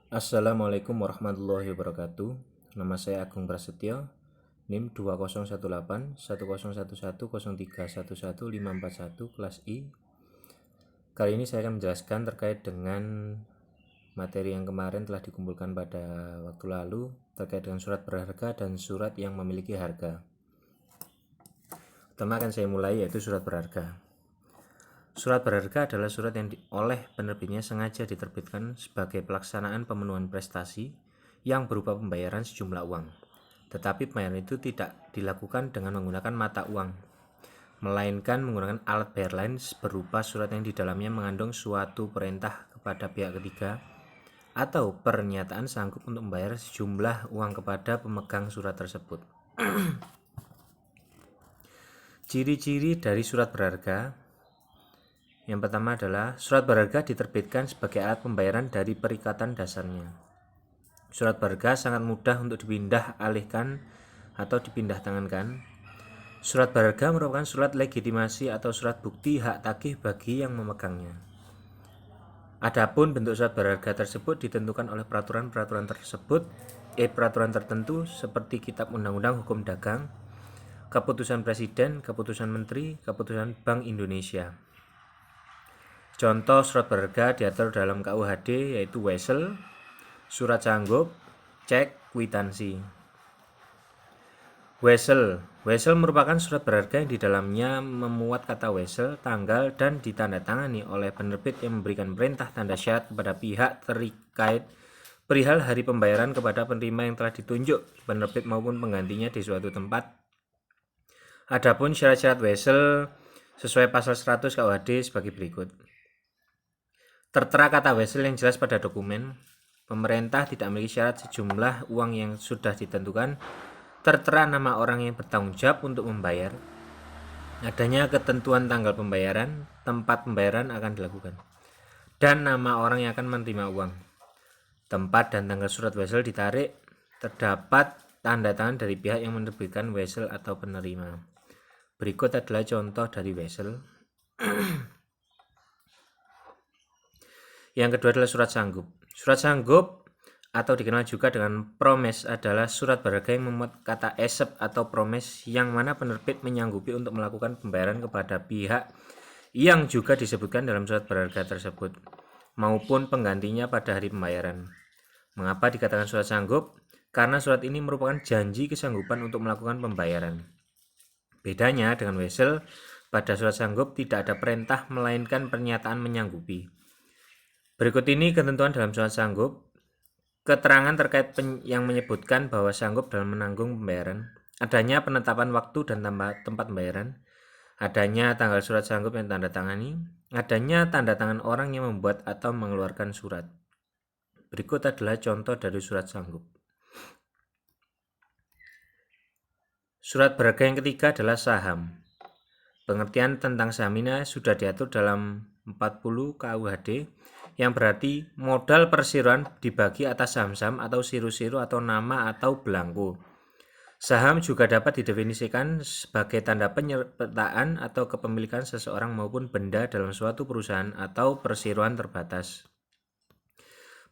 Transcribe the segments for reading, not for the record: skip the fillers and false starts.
Assalamualaikum warahmatullahi wabarakatuh. Nama saya Agung Prasetyo, NIM 201811011103115541 kelas I. Kali ini saya akan menjelaskan terkait dengan materi yang kemarin telah dikumpulkan pada waktu lalu terkait dengan surat berharga dan surat yang memiliki harga. Pertama akan saya mulai yaitu surat berharga. Surat berharga adalah surat yang oleh penerbitnya sengaja diterbitkan sebagai pelaksanaan pemenuhan prestasi yang berupa pembayaran sejumlah uang. Tetapi pembayaran itu tidak dilakukan dengan menggunakan mata uang, melainkan menggunakan alat bayar lain berupa surat yang di dalamnya mengandung suatu perintah kepada pihak ketiga atau pernyataan sanggup untuk membayar sejumlah uang kepada pemegang surat tersebut. Ciri-ciri dari surat berharga. Yang pertama adalah surat berharga diterbitkan sebagai alat pembayaran dari perikatan dasarnya. Surat berharga sangat mudah untuk dipindah alihkan atau dipindah tangankan. Surat berharga merupakan surat legitimasi atau surat bukti hak tagih bagi yang memegangnya. Adapun bentuk surat berharga tersebut ditentukan oleh peraturan tertentu seperti Kitab Undang-Undang Hukum Dagang, Keputusan Presiden, Keputusan Menteri, Keputusan Bank Indonesia. Contoh surat berharga diatur dalam KUHD yaitu wesel, surat sanggup, cek, kwitansi. Wesel merupakan surat berharga yang di dalamnya memuat kata wesel, tanggal, dan ditandatangani oleh penerbit yang memberikan perintah tanda syarat kepada pihak terkait perihal hari pembayaran kepada penerima yang telah ditunjuk penerbit maupun penggantinya di suatu tempat. Adapun syarat-syarat wesel sesuai pasal 100 KUHD sebagai berikut. Tertera kata wesel yang jelas pada dokumen. Pemerintah tidak memiliki syarat sejumlah uang yang sudah ditentukan. Tertera nama orang yang bertanggung jawab untuk membayar. Adanya ketentuan tanggal pembayaran, tempat pembayaran akan dilakukan, dan nama orang yang akan menerima uang. Tempat dan tanggal surat wesel ditarik. Terdapat tanda tangan dari pihak yang menerbitkan wesel atau penerima. Berikut adalah contoh dari wesel. Yang kedua adalah surat sanggup. Surat sanggup atau dikenal juga dengan promes adalah surat berharga yang memuat kata esep atau promes yang mana penerbit menyanggupi untuk melakukan pembayaran kepada pihak yang juga disebutkan dalam surat berharga tersebut maupun penggantinya pada hari pembayaran. Mengapa dikatakan surat sanggup? Karena surat ini merupakan janji kesanggupan untuk melakukan pembayaran. Bedanya dengan wesel, pada surat sanggup tidak ada perintah melainkan pernyataan menyanggupi. Berikut ini ketentuan dalam surat sanggup. Keterangan terkait yang menyebutkan bahwa sanggup dalam menanggung pembayaran. Adanya penetapan waktu dan tempat pembayaran. Adanya tanggal surat sanggup yang tanda tangani. Adanya tanda tangan orang yang membuat atau mengeluarkan surat. Berikut adalah contoh dari surat sanggup. Surat berharga yang ketiga adalah saham. Pengertian tentang saham ini sudah diatur dalam 40 KUHD yang berarti modal perseroan dibagi atas saham-saham atau siru-siru atau nama atau belangko. Saham juga dapat didefinisikan sebagai tanda penyertaan atau kepemilikan seseorang maupun benda dalam suatu perusahaan atau perseroan terbatas.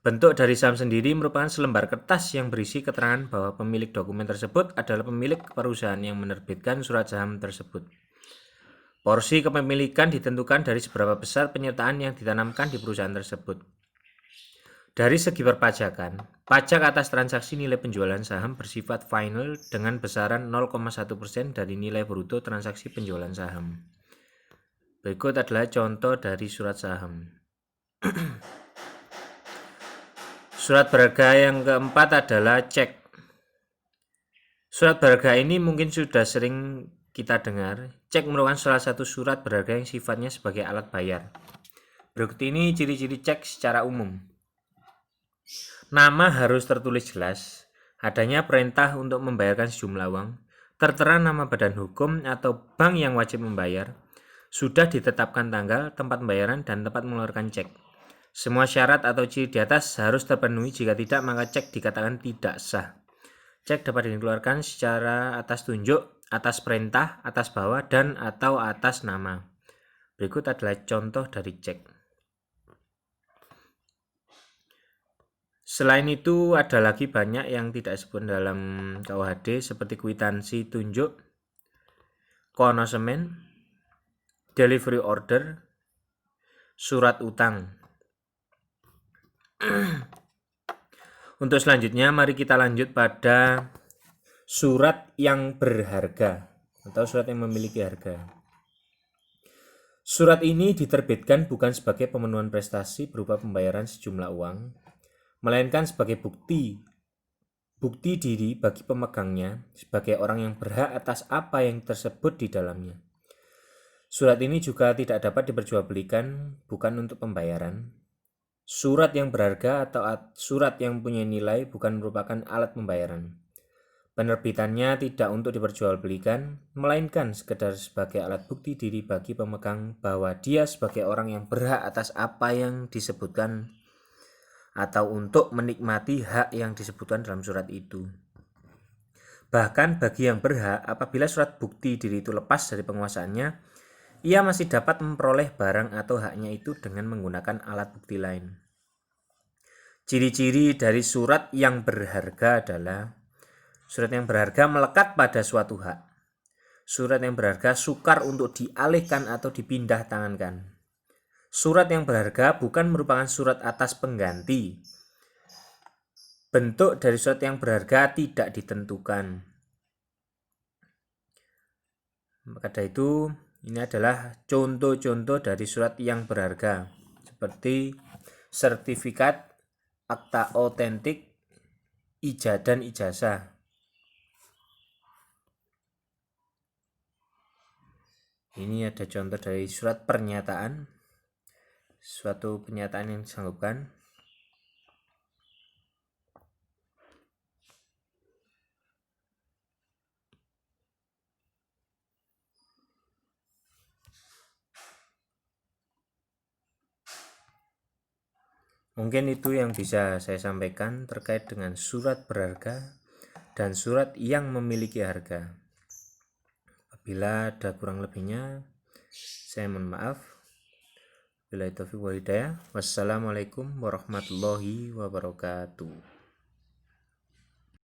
Bentuk dari saham sendiri merupakan selembar kertas yang berisi keterangan bahwa pemilik dokumen tersebut adalah pemilik perusahaan yang menerbitkan surat saham tersebut. Porsi kepemilikan ditentukan dari seberapa besar penyertaan yang ditanamkan di perusahaan tersebut. Dari segi perpajakan, pajak atas transaksi nilai penjualan saham bersifat final dengan besaran 0,1% dari nilai bruto transaksi penjualan saham. Berikut adalah contoh dari surat saham. Surat berharga yang keempat adalah cek. Surat berharga ini mungkin sudah sering kita dengar. Cek merupakan salah satu surat berharga yang sifatnya sebagai alat bayar. Berikut ini ciri-ciri cek secara umum. Nama harus tertulis jelas. Adanya perintah untuk membayarkan sejumlah uang. Tertera nama badan hukum atau bank yang wajib membayar. Sudah ditetapkan tanggal, tempat pembayaran, dan tempat mengeluarkan cek. Semua syarat atau ciri di atas harus terpenuhi. Jika tidak, maka cek dikatakan tidak sah. Cek dapat dikeluarkan secara atas tunjuk, atas perintah, atas bawah, dan atau atas nama. Berikut adalah contoh dari cek. Selain itu ada lagi banyak yang tidak disebut dalam KUHD seperti kwitansi tunjuk, konosemen, delivery order, surat utang. Untuk selanjutnya mari kita lanjut pada surat yang berharga atau surat yang memiliki harga. Surat ini diterbitkan bukan sebagai pemenuhan prestasi berupa pembayaran sejumlah uang, melainkan sebagai bukti diri bagi pemegangnya sebagai orang yang berhak atas apa yang tersebut di dalamnya. Surat ini juga tidak dapat diperjualbelikan, bukan untuk pembayaran. Surat yang berharga atau surat yang punya nilai bukan merupakan alat pembayaran. Penerbitannya tidak untuk diperjualbelikan, melainkan sekedar sebagai alat bukti diri bagi pemegang bahwa dia sebagai orang yang berhak atas apa yang disebutkan atau untuk menikmati hak yang disebutkan dalam surat itu. Bahkan bagi yang berhak, apabila surat bukti diri itu lepas dari penguasaannya, ia masih dapat memperoleh barang atau haknya itu dengan menggunakan alat bukti lain. Ciri-ciri dari surat yang berharga adalah surat yang berharga melekat pada suatu hak. Surat yang berharga sukar untuk dialihkan atau dipindah tangankan. Surat yang berharga bukan merupakan surat atas pengganti. Bentuk dari surat yang berharga tidak ditentukan. Maka dari itu, ini adalah contoh-contoh dari surat yang berharga, seperti sertifikat, akta otentik, dan ijazah. Ini ada contoh dari surat pernyataan, suatu pernyataan yang disanggupkan. Mungkin itu yang bisa saya sampaikan terkait dengan surat berharga dan surat yang memiliki harga. Apabila ada kurang lebihnya, saya mohon maaf. Wassalamualaikum warahmatullahi wabarakatuh.